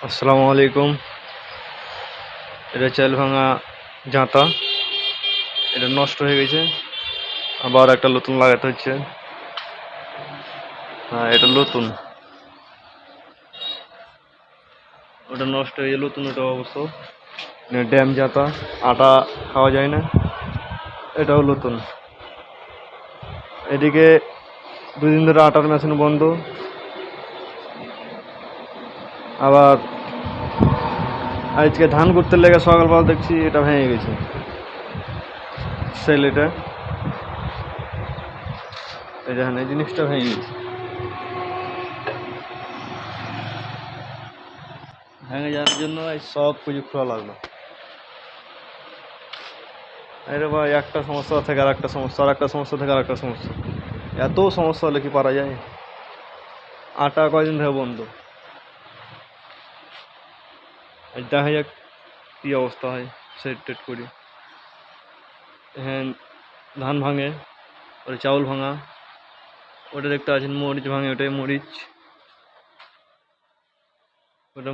আসসালামু আলাইকুম। এটা চাল ভাঙা জাঁতা, এটা নষ্ট হয়ে গেছে, আবার একটা নতুন লাগাতে হচ্ছে। হ্যাঁ, এটা নতুন, ওটা নষ্ট হয়ে নতুন, ওটা অবশ্য ড্যাম জাঁতা, আটা খাওয়া যায় না, এটাও নতুন। এদিকে 2 দিন ধরে আটার মেশিন বন্ধ, আবার আজকে ধান করতে লেগে সকালবেলা দেখছি এটা ভেঙে গেছে, সেল এটা, এই দেখেন এই জিনিসটা ভেঙে গেছে। ভেঙে যাওয়ার জন্য এই সব কিছু খোলা লাগলো। আরে ভাই, একটা সমস্যা থেকে আর একটা সমস্যা, আর একটা সমস্যা থেকে আর একটা সমস্যা, এত সমস্যা হলে কি পারা যায়? আটা কয়দিন ধরে বন্ধ, দেখা যাক কী অবস্থা হয়, সেট টেট করি। হ্যাঁ, ধান ভাঙে, ওটা চাউল ভাঙা, ওটা দেখতে আছেন মরিচ ভাঙে, ওটাই মরিচ, ওটা